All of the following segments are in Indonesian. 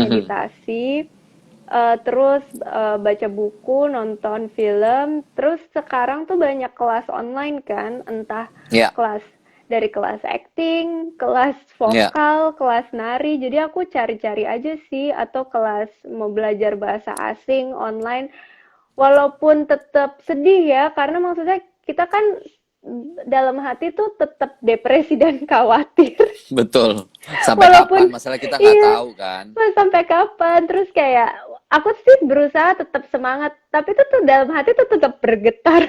Mhm. meditasi, terus baca buku, nonton film, terus sekarang tuh banyak kelas online kan, entah Ya, kelas dari kelas acting, kelas ya. vokal, kelas nari. Jadi aku cari-cari aja sih, atau kelas mau belajar bahasa asing online. Walaupun tetap sedih ya, karena maksudnya kita kan dalam hati tuh tetap depresi dan khawatir. Betul. Sampai kapan? Walaupun Masalah kita nggak iya, tahu kan. mas sampai kapan? Terus kayak aku sih berusaha tetap semangat, tapi tuh dalam hati tuh tetap bergetar.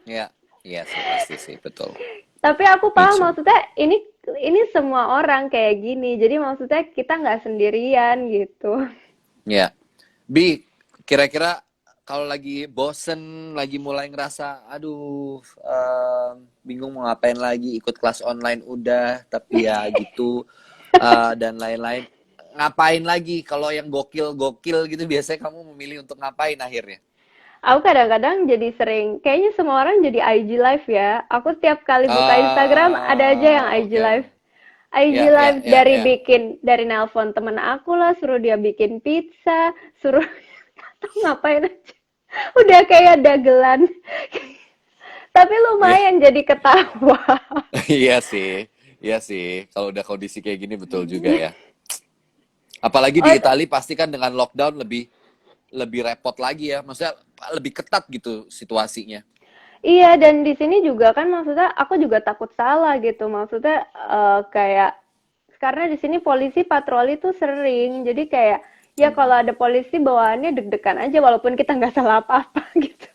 Ya, iya sih pasti sih, betul. Tapi aku Me paham too. maksudnya ini semua orang kayak gini. Jadi maksudnya kita nggak sendirian gitu. Ya. Bi, kira-kira kalau lagi bosen, lagi mulai ngerasa, aduh, bingung mau ngapain lagi, ikut kelas online udah, tapi ya gitu, dan lain-lain. Ngapain lagi? Kalau yang gokil-gokil gitu, biasanya kamu memilih untuk ngapain akhirnya? Aku kadang-kadang jadi sering, kayaknya semua orang jadi IG live ya. Aku setiap kali buka Instagram ada aja yang IG Oke. live. IG Ya, ya, live ya, dari ya. dari nelpon temen aku lah, suruh dia bikin pizza, suruh atau ngapain aja. Udah kayak dagelan. Tapi Iya, lumayan jadi ketawa. iya sih. Iya sih. Kalau udah kondisi kayak gini betul juga ya. Apalagi di Oh, Italia pasti kan dengan lockdown lebih lebih repot lagi ya. Maksudnya lebih ketat gitu situasinya. iya, dan di sini juga kan maksudnya aku juga takut salah gitu. Maksudnya kayak karena di sini polisi patroli tuh sering. Jadi kayak ya kalau Hmm. ada polisi bawaannya deg-degan aja walaupun kita nggak salah apa-apa gitu.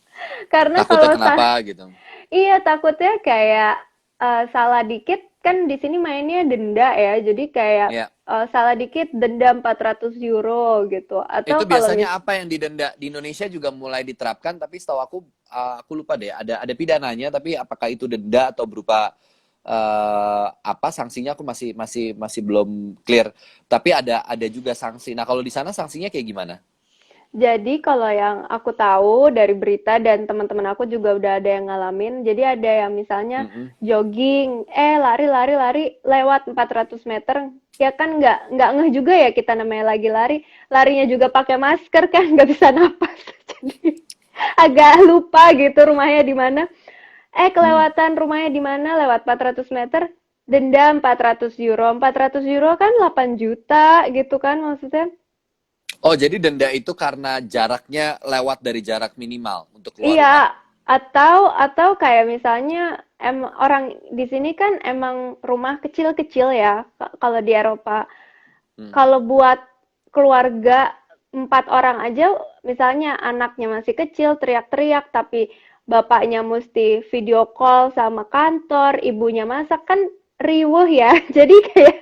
Karena Takutnya kalau kenapa gitu. iya takutnya kayak salah dikit kan di sini mainnya denda ya. Jadi kayak Ya. salah dikit denda 400 euro gitu. Itu Atau kalau biasanya apa yang didenda? Di Indonesia juga mulai diterapkan, tapi setahu aku lupa deh. Ada pidananya, tapi apakah itu denda atau berupa apa sanksinya aku masih masih masih belum clear. Tapi ada juga sanksi. Nah, kalau di sana sanksinya kayak gimana? Jadi kalau yang aku tahu dari berita dan teman-teman aku juga udah ada yang ngalamin, jadi ada yang misalnya Mm-mm. jogging, lari lewat 400 meter, ya kan nggak ngeh juga ya kita namanya lagi lari, larinya juga pakai masker kan nggak bisa napas, jadi agak lupa gitu rumahnya di mana. Hmm. Kelewatan rumahnya di mana lewat 400 meter, denda 400 euro. 400 euro kan 8 juta gitu kan maksudnya. Oh, jadi denda itu karena jaraknya lewat dari jarak minimal untuk keluar rumah. Iya, atau kayak misalnya orang di sini kan emang rumah kecil-kecil ya, kalau di Eropa. Hmm. Kalau buat keluarga 4 orang aja, misalnya anaknya masih kecil, teriak-teriak, tapi bapaknya mesti video call sama kantor, ibunya masak, kan riweuh ya. Jadi kayak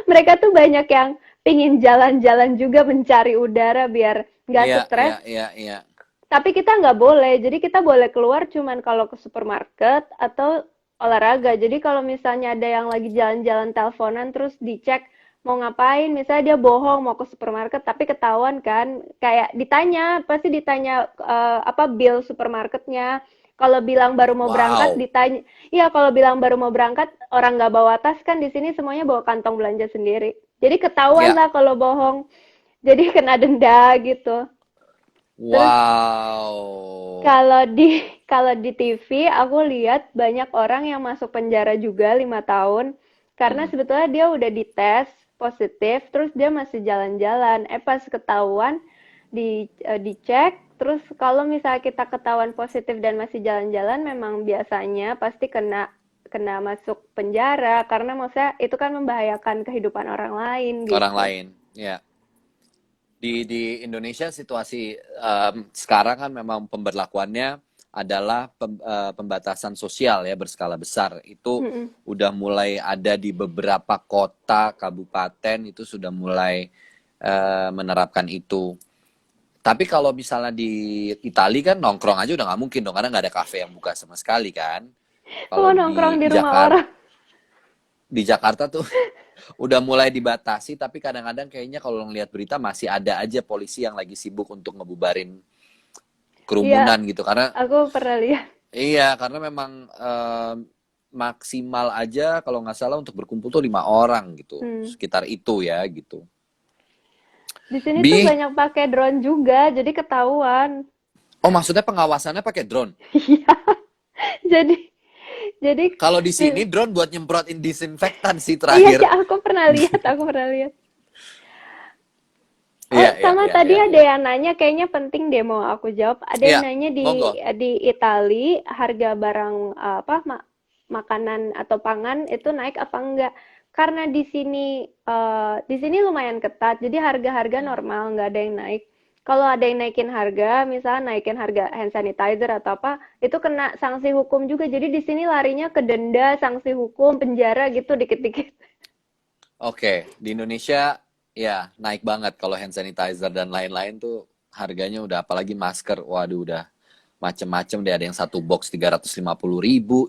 mereka tuh banyak yang pingin jalan-jalan juga mencari udara biar nggak Iya, iya, stres. iya, iya. Tapi kita nggak boleh, jadi kita boleh keluar cuman kalau ke supermarket atau olahraga. Jadi kalau misalnya ada yang lagi jalan-jalan teleponan terus dicek mau ngapain, misalnya dia bohong mau ke supermarket tapi ketahuan kan, kayak ditanya, pasti ditanya apa bill supermarketnya. Kalau bilang baru mau berangkat Wow. ditanya, iya kalau bilang baru mau berangkat orang nggak bawa tas kan di sini semuanya bawa kantong belanja sendiri. Jadi ketahuan Ya. lah kalau bohong, jadi kena denda gitu. Terus Wow. kalau di TV aku lihat banyak orang yang masuk penjara juga 5 tahun karena Hmm. sebetulnya dia udah dites positif terus dia masih jalan-jalan. Pas ketahuan dicek terus kalau misalnya kita ketahuan positif dan masih jalan-jalan memang biasanya pasti kena kena masuk penjara karena maksudnya itu kan membahayakan kehidupan orang lain Orang gitu. lain. Ya. Di Indonesia situasi sekarang kan memang pemberlakuannya adalah pembatasan sosial ya berskala besar. Itu Mm-mm. udah mulai ada di beberapa kota, kabupaten itu sudah mulai menerapkan itu. Tapi kalau misalnya di Italia kan nongkrong aja udah nggak mungkin dong karena nggak ada kafe yang buka sama sekali kan. Mau Kalau nongkrong di di rumah Jakarta orang. di Jakarta tuh udah mulai dibatasi, tapi kadang-kadang kayaknya kalau ngelihat berita masih ada aja polisi yang lagi sibuk untuk ngebubarin Iya, kerumunan gitu. Karena aku pernah lihat. iya, karena memang maksimal aja kalau nggak salah untuk berkumpul tuh 5 orang gitu, Hmm. sekitar itu ya gitu. Di sini tuh Bi, banyak pakai drone juga, jadi ketahuan. oh maksudnya pengawasannya pakai drone. Iya, jadi jadi Kalau di sini mi- drone buat nyemprotin disinfektan sih iya terakhir. sih aku pernah lihat. Oh, Iya, iya, sama iya, tadi iya, ada iya. yang nanya, kayaknya penting deh mau aku jawab. Ada yang Iya, nanya monggo. di Itali harga barang apa makanan atau pangan itu naik apa enggak? Karena di sini lumayan ketat, jadi harga-harga Hmm. normal, nggak ada yang naik. Kalau ada yang naikin harga, misalnya naikin harga hand sanitizer atau apa, itu kena sanksi hukum juga. Jadi di sini larinya ke denda, sanksi hukum, penjara gitu dikit-dikit. Oke, di Indonesia ya naik banget kalau hand sanitizer dan lain-lain tuh harganya udah apalagi masker, waduh udah macem-macem deh. Ada yang satu box 350.000,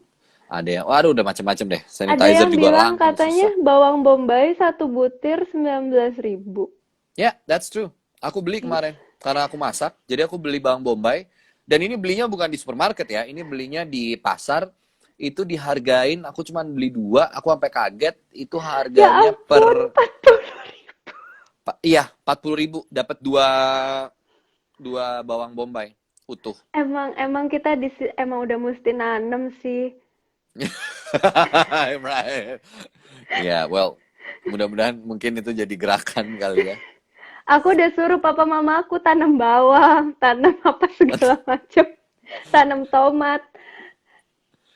ada yang waduh udah macem-macem deh. Ada Sanitizer yang juga bilang langka katanya susah. bawang bombay satu butir 19.000. Ya, that's true. Aku beli kemarin karena aku masak, jadi aku beli bawang bombay. Dan ini belinya bukan di supermarket ya, ini belinya di pasar. Itu dihargain, aku cuman beli dua, aku sampai kaget. Itu Ya harganya ampun, per, 40. iya 40.000 dapat dua dua bawang bombay utuh. Emang kita emang udah mesti nanem sih. Right. Ya, well, mudah-mudahan mungkin itu jadi gerakan kali ya. Aku udah suruh papa mama aku tanam bawang, tanam apa segala macam, tanam tomat.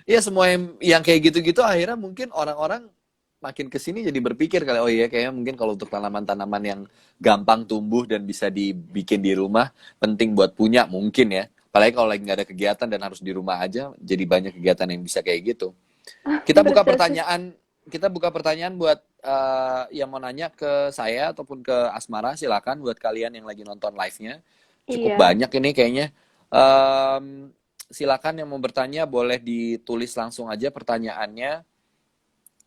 Iya semua yang kayak gitu-gitu akhirnya mungkin orang-orang makin ke sini jadi berpikir kali oh iya kayaknya mungkin kalau untuk tanaman-tanaman yang gampang tumbuh dan bisa dibikin di rumah penting buat punya mungkin ya. Apalagi kalau lagi nggak ada kegiatan dan harus di rumah aja jadi banyak kegiatan yang bisa kayak gitu. Kita buka Bercocok. pertanyaan kita buka pertanyaan buat yang mau nanya ke saya ataupun ke Asmara silakan buat kalian yang lagi nonton live-nya. Cukup Iya, banyak ini kayaknya. Em, Silakan yang mau bertanya boleh ditulis langsung aja pertanyaannya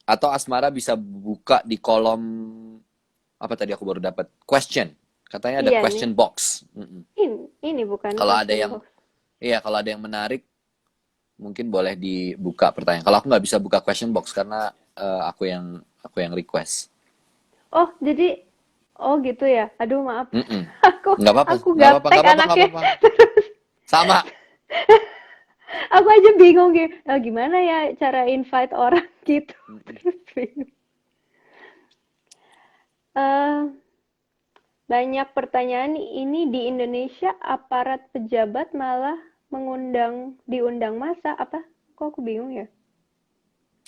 atau Asmara bisa buka di kolom apa tadi aku baru dapat question. Katanya ada iya nih. question box. Mm-mm. Ini bukan Kalau ada question yang box. iya kalau ada yang menarik mungkin boleh dibuka pertanyaan. Kalau aku nggak bisa buka question box karena aku yang request. Oh, jadi oh gitu ya. Aduh, maaf. Mm-mm. Aku Nggak apa-apa, aku nggak apa-apa, gaptek nggak apa-apa, nggak anaknya. apa-apa. Sama. Aku aja bingung gitu. Gimana ya cara invite orang gitu. Mm-mm. Terus bingung. Eh, Banyak pertanyaan ini di Indonesia aparat pejabat malah diundang masa apa? Kok aku bingung ya?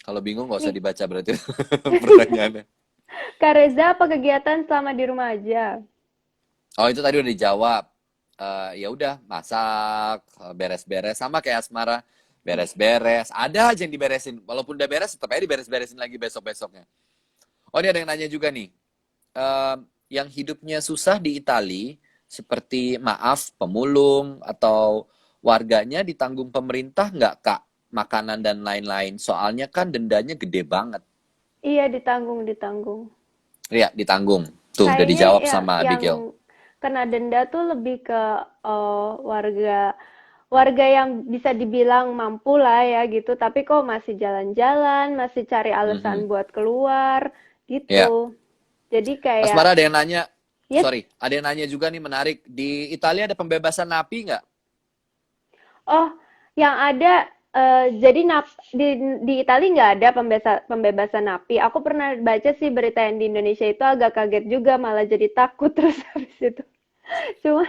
Kalau bingung nggak usah Nih, dibaca berarti pertanyaannya. Kak Reza apa kegiatan selama di rumah aja? Oh itu tadi udah dijawab. Ya udah masak, beres-beres sama kayak Asmara, beres-beres. Ada aja yang diberesin. Walaupun udah beres, tetap aja diberes-beresin lagi besok-besoknya. Oh ini ada yang nanya juga nih. Eh, yang hidupnya susah di Itali, seperti maaf, pemulung atau warganya ditanggung pemerintah nggak Kak? Makanan dan lain-lain. Soalnya kan dendanya gede banget. Iya, ditanggung, ditanggung. Iya, ditanggung. Tuh, udah Kayaknya dijawab ya sama yang Abigail. kena denda tuh lebih ke warga warga yang bisa dibilang mampu lah ya gitu, tapi kok masih jalan-jalan, masih cari alasan Mhm. buat keluar Ya, gitu. Jadi kayak Asmara ada yang nanya, ya. sorry, ada yang nanya juga nih menarik. Di Italia ada pembebasan napi nggak? Oh, yang ada jadi di Italia nggak ada pembebasan napi. Aku pernah baca sih berita yang di Indonesia itu agak kaget juga, malah jadi takut terus habis itu. Cuma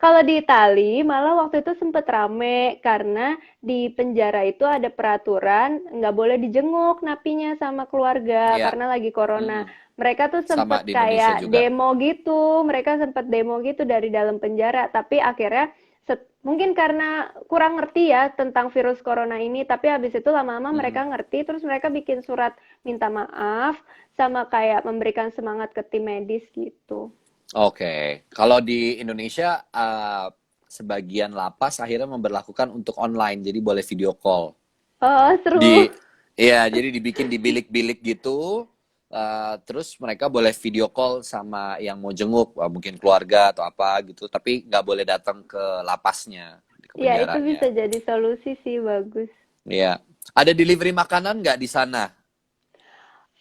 kalau di Itali malah waktu itu sempet rame karena di penjara itu ada peraturan nggak boleh dijenguk napinya sama keluarga Iya. karena lagi corona. Mhm. Mereka tuh Sama sempet di Indonesia kayak juga. demo gitu, mereka sempet demo gitu dari dalam penjara, tapi akhirnya mungkin karena kurang ngerti ya tentang virus corona ini, tapi habis itu lama-lama Mhm. mereka ngerti, terus mereka bikin surat minta maaf sama kayak memberikan semangat ke tim medis gitu. Oke, kalau di Indonesia sebagian lapas akhirnya memberlakukan untuk online, jadi boleh video call. Oh, seru. Di, iya, jadi dibikin di bilik-bilik gitu, terus mereka boleh video call sama yang mau jenguk, mungkin keluarga atau apa gitu, tapi nggak boleh datang ke lapasnya, ke Ya, itu bisa penjaranya. jadi solusi sih, bagus. Iya. Ada delivery makanan nggak di sana?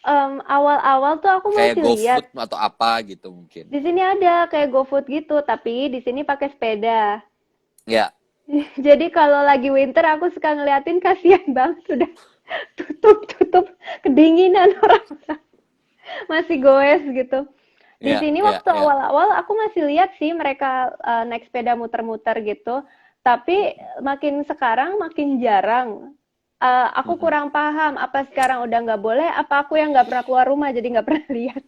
Awal-awal tuh aku Kayak masih lihat GoFood atau apa gitu mungkin. di sini ada kayak GoFood gitu, tapi di sini pakai sepeda. Ya. Jadi kalau lagi winter aku suka ngeliatin kasihan banget udah tutup kedinginan orang masih goes gitu. Di Ya, sini ya, waktu ya. awal-awal aku masih lihat sih mereka naik sepeda muter-muter gitu. Tapi makin sekarang makin jarang. Aku Mhm. kurang paham apa sekarang udah nggak boleh, apa aku yang nggak pernah keluar rumah jadi nggak pernah lihat.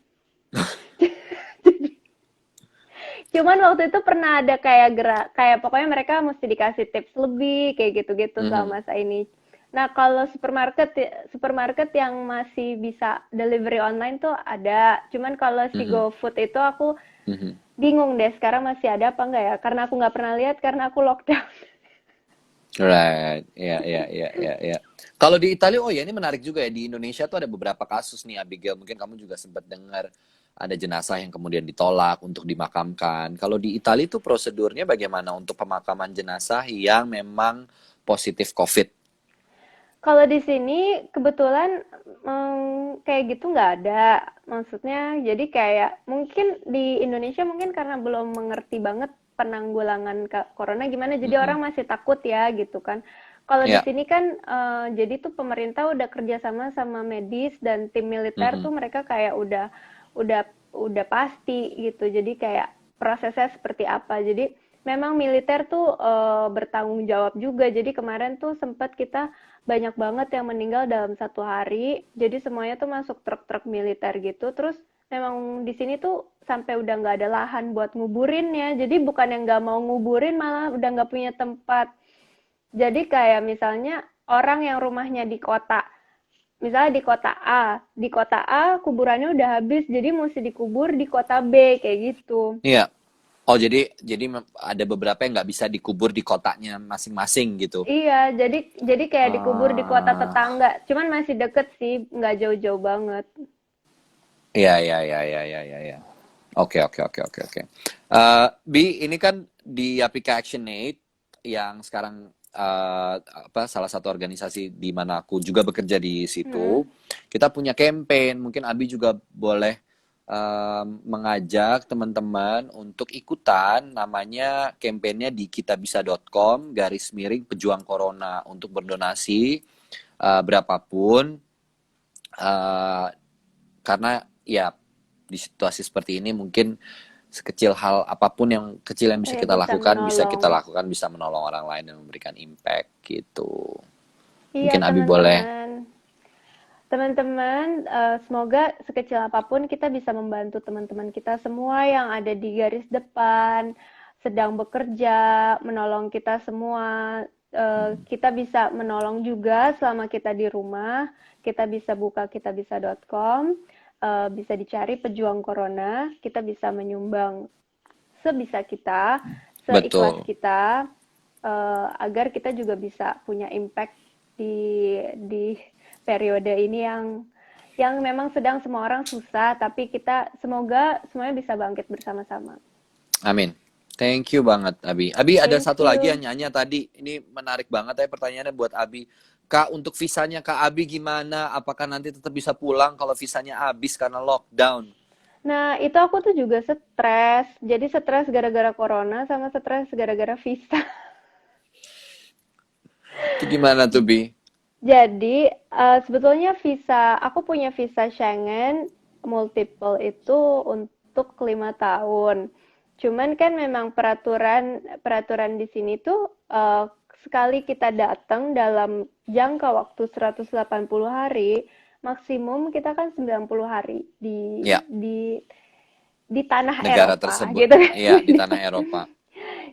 Cuman waktu itu pernah ada kayak gerak, kayak pokoknya mereka mesti dikasih tips lebih kayak gitu-gitu Mhm. selama masa ini. Nah, kalau supermarket supermarket yang masih bisa delivery online tuh ada. Cuman kalau si Mhm. GoFood itu aku Mhm. bingung deh sekarang masih ada apa enggak ya? Karena aku nggak pernah lihat karena aku lockdown. Right, ya, ya, ya, ya, ya. Kalau di Italia, oh ya ini menarik juga ya. Di Indonesia tuh ada beberapa kasus nih, Abigail. Mungkin kamu juga sempat dengar ada jenazah yang kemudian ditolak untuk dimakamkan. Kalau di Italia itu prosedurnya bagaimana untuk pemakaman jenazah yang memang positif COVID? Kalau di sini kebetulan kayak gitu nggak ada. Maksudnya jadi kayak mungkin di Indonesia mungkin karena belum mengerti banget penanggulangan corona gimana, jadi Mhm. orang masih takut ya gitu kan. Kalau di Ya. sini kan jadi tuh pemerintah udah kerjasama sama medis dan tim militer Mhm. tuh mereka kayak udah udah pasti gitu. Jadi kayak prosesnya seperti apa. Jadi memang militer tuh bertanggung jawab juga. Jadi kemarin tuh sempat kita banyak banget yang meninggal dalam satu hari. Jadi semuanya tuh masuk truk-truk militer gitu. Terus memang di sini tuh sampai udah nggak ada lahan buat nguburinnya. Jadi bukan yang nggak mau nguburin, malah udah nggak punya tempat. Jadi kayak misalnya orang yang rumahnya di kota, misalnya di kota A kuburannya udah habis, jadi mesti dikubur di kota B kayak gitu. Iya. Oh, jadi ada beberapa yang nggak bisa dikubur di kotanya masing-masing gitu. Iya, jadi kayak dikubur di kota Ah, tetangga, cuman masih deket sih, nggak jauh-jauh banget. iya, iya, iya, iya, iya, iya, iya. Oke, oke, oke, oke, oke. Bi, ini kan di aplikasi ActionAid yang sekarang apa salah satu organisasi di mana aku juga bekerja di situ, Mm-mm. kita punya campaign. Mungkin Abi juga boleh mengajak teman-teman untuk ikutan, namanya campaignnya di kitabisa.com garis miring pejuang corona untuk berdonasi berapapun eh, karena ya di situasi seperti ini mungkin sekecil hal apapun yang kecil yang Saya bisa bisa kita menolong. lakukan bisa menolong orang lain dan memberikan impact gitu. Iya, Mungkin Abi boleh. teman-teman. Teman-teman, semoga sekecil apapun kita bisa membantu teman-teman kita semua yang ada di garis depan, sedang bekerja, menolong kita semua. Kita bisa menolong juga selama kita di rumah. Kita bisa buka kitabisa.com, bisa dicari pejuang corona. Kita bisa menyumbang sebisa kita, seikhlas Betul. kita, agar kita juga bisa punya impact di periode ini yang memang sedang semua orang susah, tapi kita semoga semuanya bisa bangkit bersama-sama. Amin. Thank you banget Abi. Abi ada Thank satu lagi yang you. nyanyi tadi. Ini menarik banget ya pertanyaannya buat Abi. Kak, untuk visanya Kak Abi gimana? Apakah nanti tetap bisa pulang kalau visanya habis karena lockdown? Nah, itu aku tuh juga stres. Jadi stres gara-gara corona sama stres gara-gara visa. Itu gimana tuh Bi? Jadi, sebetulnya aku punya visa Schengen multiple itu untuk 5 tahun. Cuman kan memang peraturan peraturan di sini tuh sekali kita datang dalam jangka waktu 180 hari, maksimum kita kan 90 hari Ya, di tanah negara Eropa tersebut. gitu kan. Iya, di tanah Eropa.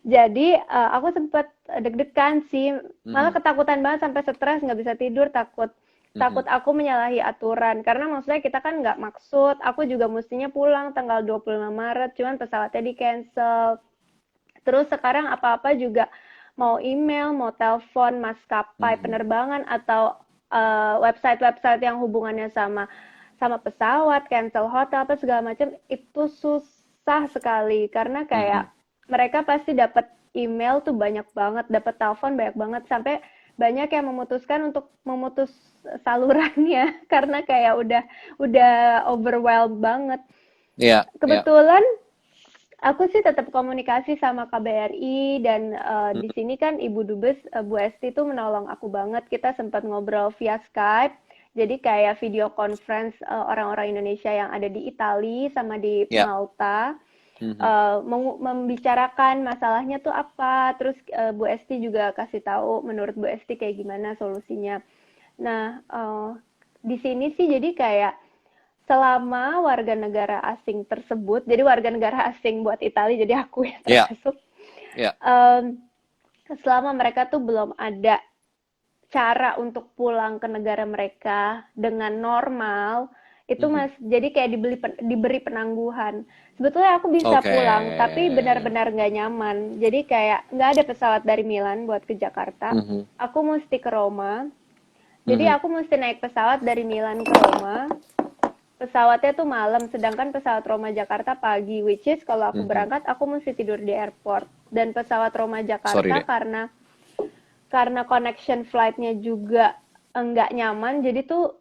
Jadi aku sempat deg-degan sih, malah Mhm. ketakutan banget sampai stres nggak bisa tidur, takut takut Mhm. aku menyalahi aturan karena maksudnya kita kan nggak maksud, aku juga mestinya pulang tanggal 25 Maret, cuman pesawatnya di cancel. Terus sekarang apa-apa juga mau email, mau telepon maskapai Mhm. penerbangan atau website-website yang hubungannya sama sama pesawat, cancel hotel apa segala macam itu susah sekali karena kayak Mhm. mereka pasti dapat email tuh banyak banget, dapat telepon banyak banget sampai banyak yang memutuskan untuk memutus salurannya karena kayak udah overwhelmed banget. Iya, iya. Kebetulan aku sih tetap komunikasi sama KBRI dan di Mm, sini kan Ibu Dubes Bu Esti tuh menolong aku banget. Kita sempat ngobrol via Skype. Jadi kayak video conference orang-orang Indonesia yang ada di Italia sama di iya. Malta Mhm. membicarakan masalahnya tuh apa. Terus Bu Esti juga kasih tahu menurut Bu Esti kayak gimana solusinya. Nah, di sini sih jadi kayak selama warga negara asing tersebut, jadi warga negara asing buat Italia, jadi aku yang Iya, termasuk, iya. em, selama mereka tuh belum ada cara untuk pulang ke negara mereka dengan normal, itu Mhm. jadi kayak diberi penangguhan. Sebetulnya aku bisa Oke. pulang, tapi benar-benar nggak nyaman. Jadi kayak nggak ada pesawat dari Milan buat ke Jakarta. Mhm. Aku mesti ke Roma. Jadi Mhm. aku mesti naik pesawat dari Milan ke Roma. Pesawatnya tuh malam, sedangkan pesawat Roma Jakarta pagi, which is kalau aku Mhm. berangkat aku mesti tidur di airport. Dan pesawat Roma Sorry Jakarta deh. karena connection flight-nya juga enggak nyaman, jadi tuh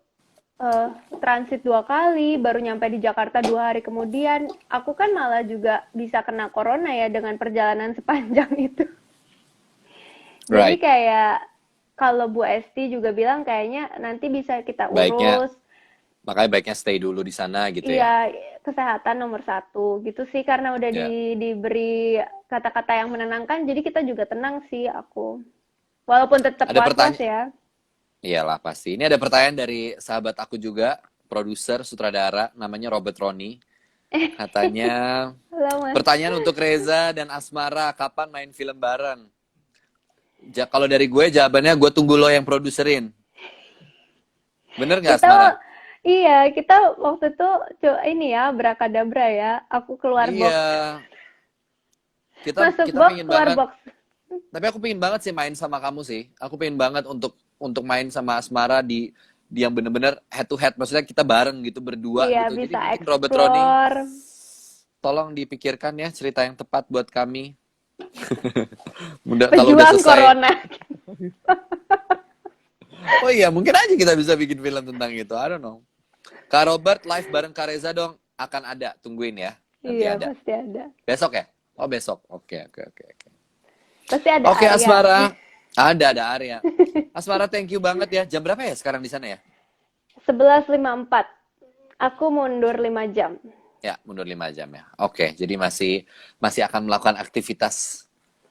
eh, transit 2 kali, baru nyampe di Jakarta 2 hari kemudian. Aku kan malah juga bisa kena corona ya dengan perjalanan sepanjang itu. Jadi Right. kayak kalau Bu Esti juga bilang kayaknya nanti bisa kita Baiknya, urus. makanya baiknya stay dulu di sana gitu Iya, ya. kesehatan nomor satu gitu sih karena udah Ya. diberi kata-kata yang menenangkan, jadi kita juga tenang sih aku. Walaupun tetap Ada was-was pertanyaan, ya. iyalah pasti. Ini ada pertanyaan dari sahabat aku juga, produser, sutradara, namanya Robert Roni. Katanya, Halo Mas. pertanyaan untuk Reza dan Asmara, kapan main film bareng? Kalau dari gue, jawabannya gue tunggu lo yang produserin. Bener nggak Kita Asmara? iya, kita waktu itu ini ya berakadabra ya. Aku keluar Iya, box. kita Masuk kita box, pengen keluar banget. box. Tapi aku pengen banget sih main sama kamu sih. Aku pengen banget untuk main sama Asmara di yang bener-bener head to head. Maksudnya kita bareng gitu berdua Iya, gitu. Jadi bisa mungkin Robert Roni, explore. tolong dipikirkan ya cerita yang tepat buat kami. Mudah kalau udah Pejuang selesai. Corona. Oh iya, mungkin aja kita bisa bikin film tentang itu. I don't know. Kak Robert live bareng Kak Reza dong. Akan ada, tungguin ya. Nanti Iya, ada. pasti ada. Besok ya? Oh besok. Oke, oke, oke, oke. Pasti ada Oke Arya. Asmara. Ada Arya. Asmara, thank you banget ya. Jam berapa ya sekarang di sana ya? 11.54. Aku mundur 5 jam. Ya, mundur 5 jam ya. Oke, jadi masih masih akan melakukan aktivitas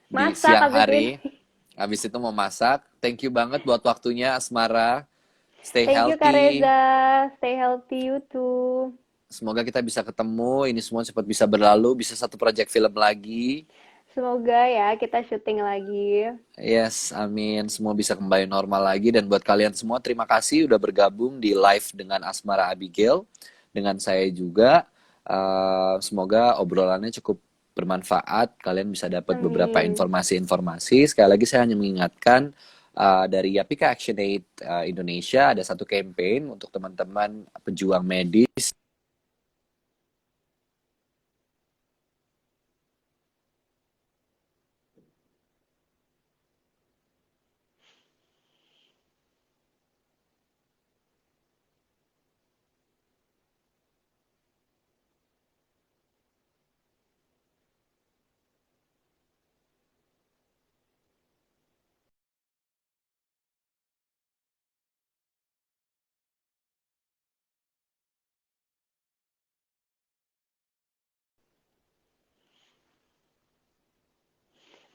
di Masak siang habis ini. hari. Habis itu mau masak. Thank you banget buat waktunya Asmara. Stay Thank you Kak healthy. Reza. Stay healthy you too. Semoga kita bisa ketemu. Ini semua cepat bisa berlalu. Bisa satu project film lagi. Semoga ya kita syuting lagi. Yes, amin. Semua bisa kembali normal lagi. Dan buat kalian semua, terima kasih udah bergabung di live dengan Asmara Abigail. Dengan saya juga. Semoga obrolannya cukup bermanfaat. Kalian bisa dapat beberapa Amin. informasi-informasi. Sekali lagi saya hanya mengingatkan dari Yapika Action Aid Indonesia ada satu campaign untuk teman-teman pejuang medis.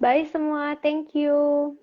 Bye semua. Thank you.